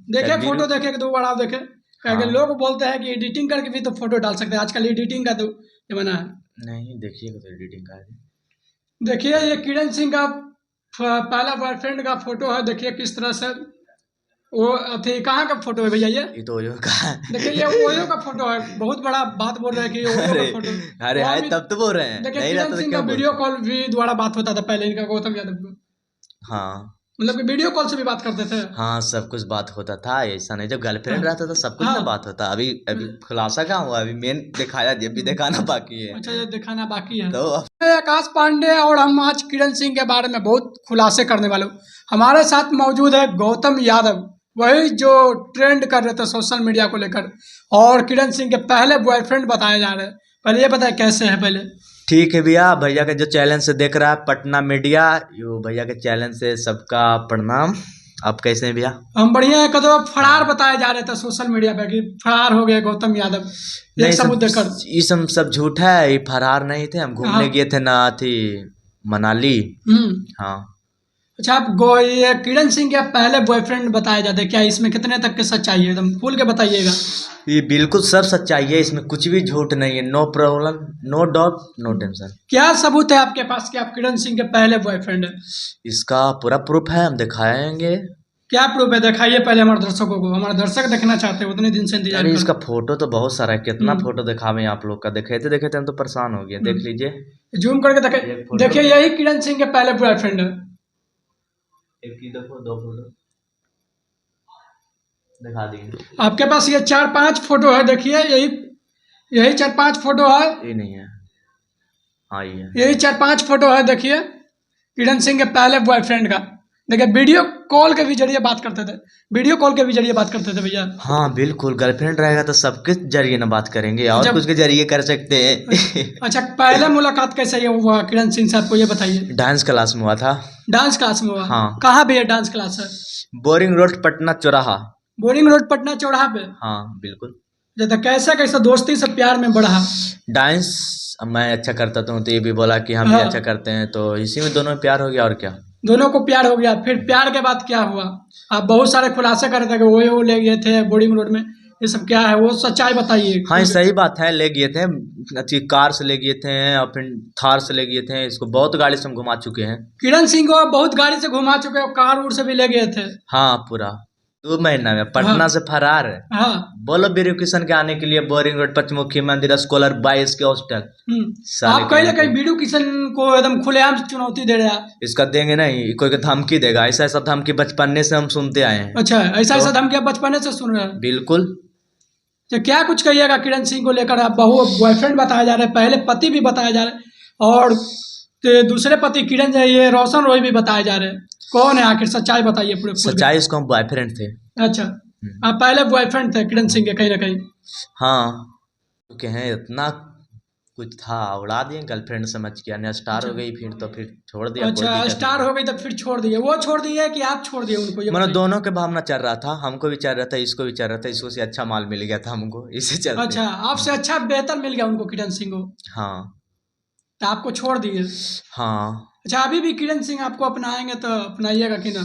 देखे शायद फोटो देखे दो बार आप देखे क्या कि हाँ लोग बोलते हैं कि एडिटिंग करके भी तो फोटो डाल सकते हैं, आजकल एडिटिंग का तो जमाना है। नहीं, देखिएगा तो एडिटिंग का है। देखिए ये किरण सिंह का पहला बॉयफ्रेंड का फोटो है, देखिए किस तरह से वो अथी कहाँ का फोटो है भैया ये? ये तो ओयो का देखिए ये ओयो का फोटो है, बहुत बड़ा बात बोल रहे हैं कि ये ओयो अरे का फोटो। अरे वो हाय, भी तब तो बोल रहे हैं, देखिए नहीं किरण रहता तो सिंह का क्यों वीडियो बोलते। कॉल भी द्वारा बात होता था पहले इनका गौतम यादव को, हाँ मतलब कि वीडियो कॉल से भी बात करते थे। हाँ, सब कुछ बात होता था, ऐसा नहीं, जब गर्लफ्रेंड हाँ रहता था सब कुछ ना हाँ। बात होता। अभी अभी खुलासा कहाँ हुआ, अभी मेन दिखाया, ये भी दिखाना बाकी है। अच्छा ये दिखाना बाकी है। तो मैं आकाश पांडे और हम आज किरण सिंह के बारे में बहुत खुलासे करने वाले हूँ। हमारे साथ मौजूद है गौतम यादव, वही जो ट्रेंड कर रहे थे सोशल मीडिया को लेकर, और किरण सिंह के पहले बॉयफ्रेंड बताए जा रहे हैं। पहले ये बताए कैसे है पहले। ठीक है भैया, भैया के जो चैनल से देख रहा है पटना मीडिया, यो भैया के चैनल से सबका प्रणाम। आप कैसे हैं भैया? हम बढ़िया है, कदो फरार हाँ बताए जा रहे थे सोशल मीडिया पे कि फरार हो गए गौतम यादव, एक नहीं, सबूत देकर। ये सब झूठ है, ये फरार नहीं थे, हम हाँ। घूमने गए थे ना थी मनाली। हम्म। हाँ अच्छा आप ये किरण सिंह के पहले बॉयफ्रेंड बताए जाते हैं, क्या इसमें कितने तक के सच्चाई है, एकदम खोल के बताइएगा। ये बिल्कुल सब सच्चाई है, इसमें कुछ भी झूठ नहीं है, no problem, no doubt, no tension. क्या सबूत है आपके पास कि आप किरण सिंह के पहले बॉयफ्रेंड है? इसका पूरा प्रूफ है, हम दिखाएंगे। क्या प्रूफ है, दिखाइए पहले हमारे दर्शकों को, हमारे दर्शक देखना चाहते हैं, उतने दिन से इंतजार अरे कर इसका फोटो तो बहुत सारा है, कितना हम्म। फोटो दिखावे आप लोग का, दिखाते दिखाते हम तो परेशान हो गए, देख लीजिए। जूम करके देखे, एक फोटो, देखिए यही किरण सिंह के पहले बॉयफ्रेंड है। एक ही देखो, दो फोटो दिखा देंगे। आपके पास ये 4-5 फोटो है, देखिए यही यही 4-5 फोटो है, ये नहीं है, हाँ ये है। यही 4-5 फोटो है, देखिए किरण सिंह के पहले बॉयफ्रेंड का। देखिए वीडियो कॉल के भी जरिए बात करते थे, वीडियो कॉल के भी जरिए बात करते थे भैया। हाँ बिल्कुल, गर्लफ्रेंड रहेगा तो सबके जरिए ना बात करेंगे, और जब कुछ के जरिए कर सकते हैं। अच्छा पहला मुलाकात कैसे ये हुआ किरण सिंह से, आपको ये बताइए। डांस क्लास में हुआ था। डांस क्लास में हुआ? हाँ, कहाँ भैया डांस क्लास है? बोरिंग रोड पटना चौराहा। बोरिंग रोड पटना चौराहा पे? हाँ बिल्कुल। जैसे कैसे कैसे दोस्ती से प्यार में बढ़ा? डांस मैं अच्छा करता था, तो ये भी बोला कि हम भी हाँ। अच्छा करते हैं, तो इसी में दोनों में प्यार हो गया, और क्या। दोनों को प्यार हो गया, फिर प्यार के बाद क्या हुआ? आप बहुत सारे खुलासे कर रहे थे कि वो ले गए थे बोरिंग रोड में, ये सब क्या है, वो सच्चाई बताइए। हाँ ये सही बात है, ले गए थे, अच्छी कार से ले गए थे, और फिर थार से ले गए थे, इसको बहुत गाड़ी से हम घुमा चुके हैं। किरण सिंह को बहुत गाड़ी से घुमा चुके हो, कार उर से भी ले गए थे? हाँ पूरा 2 महीना में पटना हाँ से फरार है। हाँ। बोलो वेरिफिकेशन के आने के लिए, बोरिंग रोड पचमुखी मंदिर स्कॉलर 22 के हॉस्टल। साले आप के कहीं ना यहाँ कहीं के। बीडू किशन को एकदम खुलेआम चुनौती दे रहे हैं। इसका देंगे नहीं, कोई को धमकी देगा, ऐसा ऐसा धमकी बचपने से हम सुनते आए हैं। अच्छा ऐसा ऐसा तो धमकी आप बचपने से सुन रहे हैं? बिल्कुल। तो क्या कुछ कहिएगा किरण सिंह को लेकर? आप बहु बॉयफ्रेंड बताया जा रहे हैं, पहले पति भी बताया जा रहे हैं, और दूसरे पति किरण ये रोशन रोय भी बताए जा रहे हैं, कौन है आखिर? सच्चाई बताइए पूरे खुल के। सच्चाई, इसको हम बॉयफ्रेंड थे। अच्छा आप पहले बॉयफ्रेंड थे किरण सिंह के कहीं ना कहीं? हाँ क्योंकि हैं इतना कुछ था, उड़ा दिए गर्लफ्रेंड समझ के, अन्य स्टार हो गई, फिर तो फिर छोड़ दिया, कोई अच्छा दिक्कत स्टार नहीं। हो गई तो फिर छोड़ दिए, वो छोड़ दिए कि आप छोड़ दिए उनको, ये मतलब बताइए। दोनों के भावना चल रहा था, हमको भी चल रहा था, इसको भी चल रहा था, इसको से अच्छा माल मिल गया था हमको, इसे चलते। अच्छा आपसे अच्छा बेहतर मिल गया उनको किरण सिंह को, हाँ तो आपको छोड़ दिए? हाँ। अच्छा अभी भी किरण सिंह आपको अपनाएंगे तो अपनाइएगा कि ना?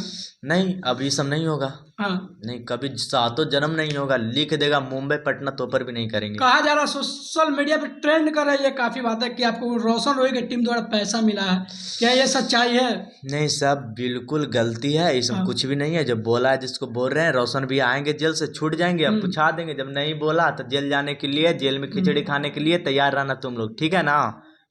नहीं, अब ये सब नहीं होगा। हाँ। नहीं, कभी सातों जन्म नहीं होगा, लिख देगा मुंबई पटना तो पर भी नहीं करेंगे। कहा जा रहा सोशल मीडिया पे ट्रेंड कर रही है काफी बातें कि आपको रोशन रोय की टीम द्वारा पैसा मिला है, क्या ये सच्चाई है? नहीं, सब बिल्कुल गलती है, इसमें हाँ। कुछ भी नहीं है, जो बोला है, जिसको बोल रहे हैं, रोशन भी आएंगे जेल से, छूट जाएंगे, अब पूछा देंगे, जब नहीं बोला तो जेल जाने के लिए, जेल में खिचड़ी खाने के लिए तैयार रहना तुम लोग, ठीक है ना।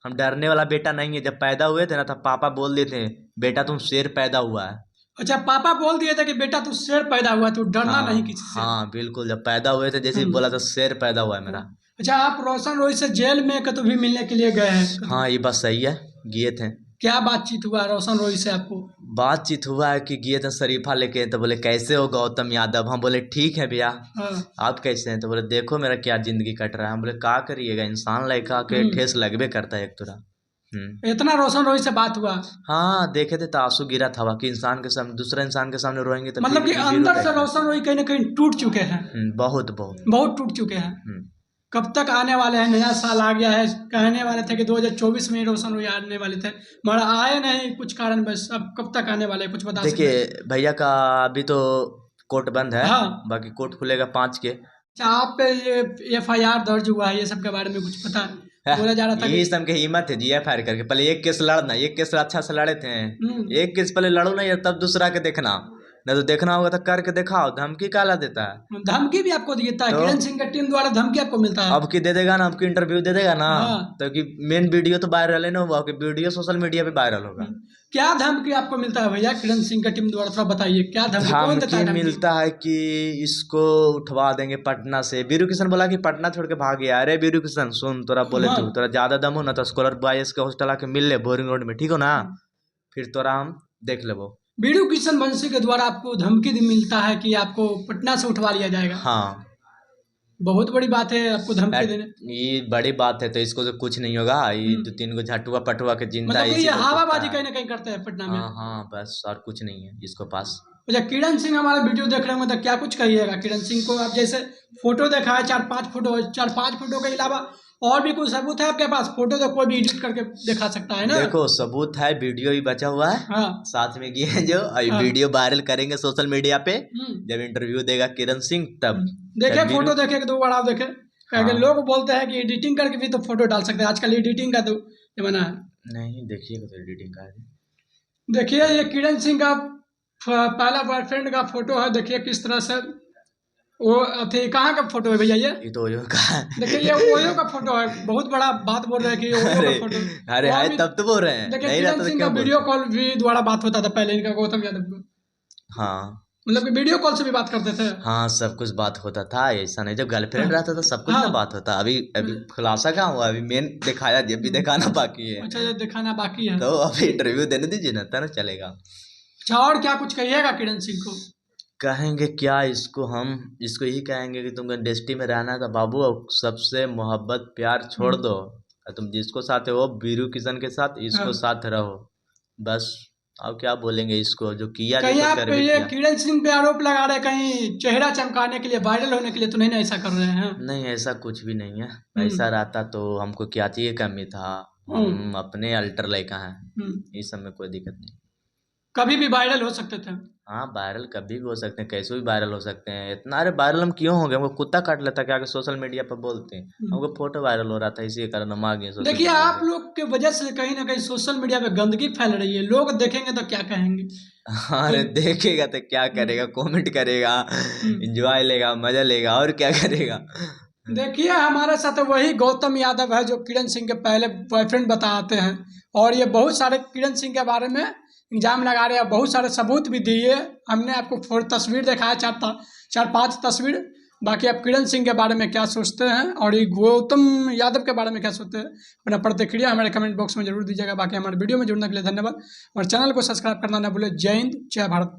हम डरने वाला बेटा नहीं है, जब पैदा हुए थे ना तब पापा बोल देते थे बेटा तुम शेर पैदा हुआ है। अच्छा पापा बोल दिए थे कि बेटा तू शेर पैदा हुआ, तू डरना नहीं हाँ किसी से। हाँ बिल्कुल, जब पैदा हुए थे जैसे ही बोला था शेर पैदा हुआ है मेरा। अच्छा आप रोशन रोय से जेल में कतो भी मिलने के लिए गए हैं? हाँ ये बात सही है, गए थे। क्या बातचीत हुआ रोशन रोय से आपको? बातचीत हुआ है कि गए थे शरीफा लेके, तो बोले कैसे हो गौतम यादव, हम बोले ठीक है भैया, हाँ। आप कैसे हैं, तो बोले देखो मेरा क्या जिंदगी कट रहा है, हम बोले क्या करिएगा, इंसान लड़का के ठेस लगबे करता है एक तरह। इतना रोशन रोय से बात हुआ? हाँ देखे थे तो आंसू गिरा था, कि इंसान के सामने, दूसरा इंसान के सामने रोएंगे तो मतलब कि फिर अंदर से रोशन रोय कहीं ना कहीं टूट चुके हैं? बहुत बहुत बहुत टूट चुके हैं। कब तक आने वाले हैं? नया साल आ गया है, कहने वाले थे कि 2024 में ही रोशन रोय आने वाले थे, मगर आए नहीं कुछ कारण बस, अब कब तक आने वाले हैं कुछ बता सकते हैं? देखिए भैया का अभी तो कोर्ट बंद है। हाँ। बाकी कोर्ट खुलेगा 5 के। अच्छा, आप पे ये FIR दर्ज हुआ है, ये सब के बारे में कुछ पता है? बोला जा रहा था यही कि सब के हिम्मत है जी FIR करके। पहले एक केस लड़ना, एक केस अच्छा से लड़े थे। एक केस पहले लड़ो ना यार, तब दूसरा के देखना। नहीं तो देखना होगा तो करके दिखाओ। धमकी काला देता है? धमकी भी आपको देता है? तो किरण सिंह की टीम द्वारा धमकी आपको मिलता है? अब की दे देगा ना, अब की इंटरव्यू दे देगा ना। हाँ। तो कि मेन वीडियो तो वायरल है ना, वो कि वीडियो सोशल मीडिया पे वायरल होगा। क्या धमकी आपको मिलता है भैया किरण सिंह की टीम द्वारा? थोड़ा बताइए क्या धमकी, कौन देता है धमकी धमकी? मिलता है कि इसको उठवा देंगे पटना से। बीरू किशन बोला कि पटना छोड़ के भाग गया। अरे बीरू किशन सुन, तोरा बोले हाँ। तोरा ज्यादा दम हो ना तो स्कॉलर बॉयज के हॉस्टल आके मिल ले बोरिंग रोड में, ठीक हो ना? फिर तोरा हम देख लेबो। बीरू किशन बंसी के द्वारा आपको धमकी मिलता है कि आपको पटना से उठवा लिया जाएगा? हाँ, बहुत बड़ी बात है आपको धमकी देने। ये बड़ी बात है तो इसको तो कुछ नहीं होगा। ये 2-3 गो झटुआ पटुआ के जिंदा मतलब कि इसी ये को हवाबाजी कुत्ता कहीं है। ना कहीं करते हैं पटना में? हाँ हाँ, बस और कुछ नहीं है इसको पास। अच्छा, किरण सिंह हमारा वीडियो देख रहे होंगे तो क्या कुछ कहिएगा किरण सिंह को? आप जैसे फोटो देखा है 4-5 फोटो के अलावा और भी कोई सबूत है आपके पास? फोटो तो कोई भी एडिट करके दिखा सकता है ना? देखो सबूत है, वीडियो भी बचा हुआ है हाँ। साथ में किए जो। अभी हाँ। वीडियो वायरल करेंगे सोशल मीडिया पे हम्म। जब इंटरव्यू देगा किरण सिंह तब। देखे जब फोटो देखे 2 बार आप देखे? क्योंकि हाँ। लोग बोलते हैं कि एडिटिंग करके भी तो फोटो डाल सकते हैं, आजकल एडिटिंग का तो जमाना है। नहीं देखिएगा तो एडिटिंग का है। देखिए ये किरण सिंह का पहला बॉयफ्रेंड का फोटो है, देखिए किस तरह से वो अथी कहाँ का फोटो है भैया ये तो ओयो का है। देखिए ये ओयो का फोटो है। बहुत बड़ा बात बोल रहे हैं कि ये ओयो का फोटो। अरे और हाय भी तब तो बोल रहे हैं, देखिए नहीं किरण रहता तो सिंह का क्या वीडियो बोलते? कॉल भी द्वारा बात होता था पहले इनका गौतम यादव को, हाँ मतलब कि वीडियो कॉल से भी बात करते थे। हाँ, सब कुछ बात होता था। ऐसा नहीं, जब गर्लफ्रेंड रहता था सब कुछ ना हाँ। बात होता। अभी खुलासा कहाँ हुआ? अभी मेन दिखाया, जब भी दिखाना बाकी है। अच्छा, ये दिखाना बाकी है तो अभी इंटरव्यू देने दीजिए ना, तब चलेगा। अच्छा, और क्या कुछ कहिएगा किरण सिंह को? कहेंगे क्या इसको? हम इसको यही कहेंगे कि तुमको इंडस्ट्री में रहना है तो बाबू अब सबसे मोहब्बत प्यार छोड़ दो। और तुम जिसको साथ हो बीरू किशन के साथ इसको हाँ। साथ रहो बस। अब क्या बोलेंगे इसको? जो किया जो कहीं तो आप कर भी ये किया। किरण सिंह पे आरोप लगा रहे कहीं चेहरा चमकाने के लिए, वायरल होने के लिए तो नहीं ना ऐसा कर रहे हैं? नहीं ऐसा कुछ भी नहीं है। ऐसा रहता तो हमको क्या चाहिए, कमी था। हम अपने अल्टर लड़का हैं, इस सब में कोई दिक्कत नहीं। कभी भी वायरल हो सकते थे? हाँ वायरल कभी भी हो सकते हैं, कैसे भी वायरल हो सकते हैं। इतना अरे वायरल हम क्यों हो गए? हमको कुत्ता काट लेता क्या कि सोशल मीडिया पर बोलते हैं? हमको फोटो वायरल हो रहा था इसी कारण हम आ गए सोशल देखिए मीडिया आप लोग के वजह से कहीं ना कहीं सोशल मीडिया पे गंदगी फैल रही है, लोग देखेंगे तो क्या कहेंगे? पे। अरे देखेगा तो क्या करेगा? कमेंट करेगा, एंजॉय लेगा, मजा लेगा, और क्या करेगा? देखिए हमारे साथ वही गौतम यादव है जो किरण सिंह के पहले बॉयफ्रेंड बताते हैं, और ये बहुत सारे किरण सिंह के बारे में इल्जाम लगा रहे हैं, बहुत सारे सबूत भी दिए। हमने आपको तस्वीर दिखाया, 4-5 तस्वीर। बाकी आप किरण सिंह के बारे में क्या सोचते हैं और ये गौतम यादव के बारे में क्या सोचते हैं, अपना प्रतिक्रिया हमारे कमेंट बॉक्स में जरूर दीजिएगा। बाकी हमारे वीडियो में जुड़ने के लिए धन्यवाद, और चैनल को सब्सक्राइब करना ना भूलें। जय हिंद, जय भारत।